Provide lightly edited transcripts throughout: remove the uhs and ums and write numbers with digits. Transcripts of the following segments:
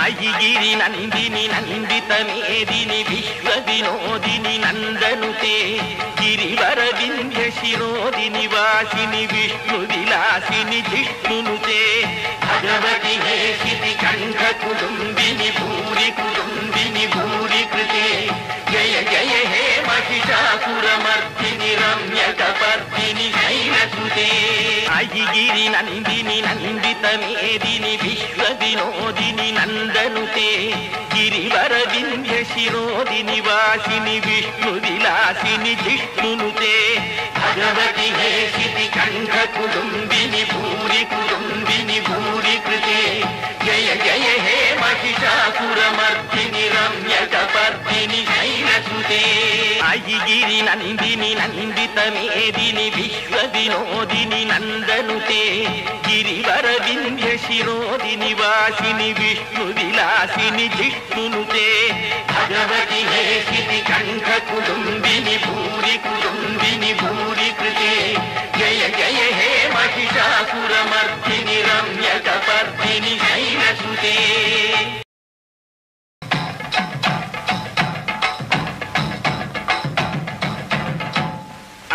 అయ్యిగిరి నందిని నందిత మేదిని విశ్వ వినోదిని నందనుతే గిరివర వింధ్య శిరోదిని వాసిని విష్ణు విలాసిని జిష్ణునుతే భగవతి హేషితి కంఠ కుటుంబిని భూరి కుటుంబిని భూరి కృతే జయ జయ హే మహిషాసురమర్దిని రమ్యకపర్దిని శైలసుతే అయ్యిగిరి నందిని నందిత మేదిని విశ్వ వినోదిని నందనుతే గిరివర వింధ్య శిరోదిని వాసిని విష్ణు విలాసిని జిష్ణునుతే భగవతి హేషితి కంఠ కుటుంబిని భూరి కుటుంబిని భూరి కృతే జయ జయ హే మహిషాసురమర్దిని రమ్యకపర్దిని శైలసుతే అయ్యిగిరి నందిని నందిత మేదిని విశ్వ వినోదిని నందనుతే గిరివర వింధ్య శిరోదిని వాసిని విష్ణు విలాసిని జిష్ణునుతే భగవతి హేషితి కంఠ కుటుంబిని భూరి కుటుంబిని భూరి కృతే జయ జయ హే మహిషాసురమర్దిని రమ్యకపర్దిని శైలసుతే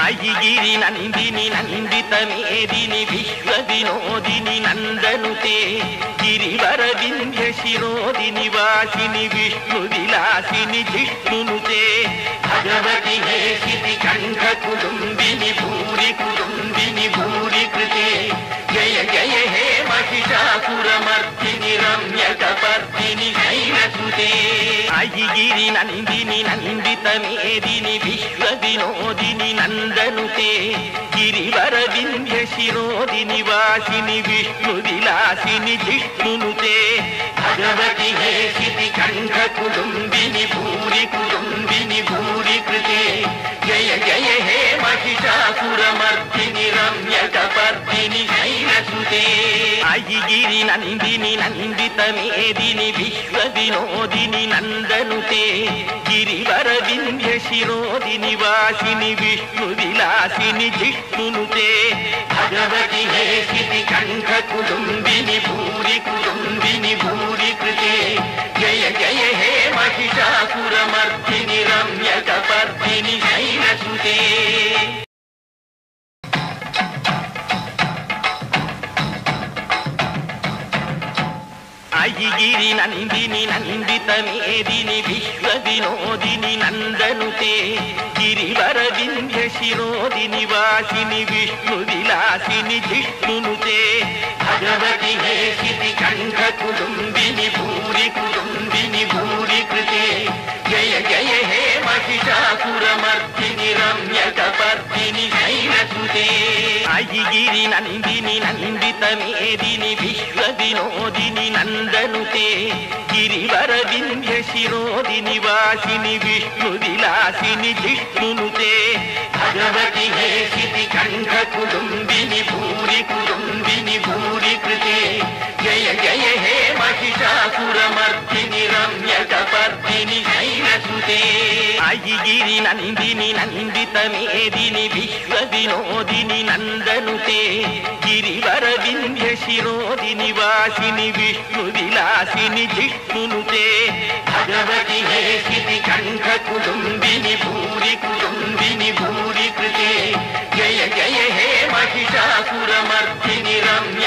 అయ్యిగిరి నందిని నందిత మేదిని విశ్వ వినోదిని నందనుతే గిరివర వింధ్య శిరోదిని వాసిని విష్ణు విలాసిని జిష్ణునుతే భగవతి హేషితి కంఠ కుటుంబిని భూరి కుటుంబిని భూరి కృతే జయ జయ హే మహిషాసురమర్దిని రమ్యకపర్దిని శైలసుతే అయ్యిగిరి నందిని నందిత మేదిని విశ్వ వినోదిని నందనుతే గిరివర వింధ్య శిరోదిని వాసిని విష్ణు విలాసిని జిష్ణునుతే భగవతి హేషితి కంఠ కుటుంబిని భూరి కుటుంబిని భూరి కృతే జయ జయ హే మహిషాసురమర్దిని రమ్యకపర్దిని శైలసుతే అయ్యిగిరి నందిని నందిత మేదిని విశ్వ వినోదిని నందనుతే గిరివర వింధ్య శిరోదిని వాసిని విష్ణు విలాసిని జిష్ణునుతే భగవతి హేషితి కంఠ కుటుంబిని భూరి కుటుంబిని భూరి కృతే జయ జయ హే మహిషాసురమర్దిని రమ్యకపర్దిని శైలసుతే అయ్యిగిరి నందిని నందిత మేదిని విశ్వ వినోదిని నందనుతే గిరివర వింధ్య శిరోదిని వాసిని విష్ణు విలాసిని జిష్ణునుతే భగవతి హేషితి కంఠ కుటుంబిని భూరి కుటుంబిని భూరి కృతే జయ జయ హే మహిషాసురమర్దిని రమ్యకపర్దిని శైలసుతే అయ్యిగిరి నందిని నందిత మేదిని విశ్వ వినోదిని నందనుతే గిరివర వింధ్య శిరోదిని వాసిని విష్ణు విలాసిని జిష్ణునుతే భగవతి హేషితి కంఠ కుటుంబిని భూరి కుటుంబిని భూరి కృతే జయ జయ హే మహిషాసురమర్దిని రమ్యకపర్దిని శైలసుతే అయ్యిగిరి నందిని నందిత మేదిని విశ్వ వినోదిని నందనుతే గిరివర వింధ్య శిరోదిని వాసిని విష్ణు విలాసిని జిష్ణునుతే భగవతి హేషితి కంఠ కుటుంబిని భూరి కుటుంబిని భూరి కృతే జయ జయ హే మహిషాసురమర్దిని రమ్య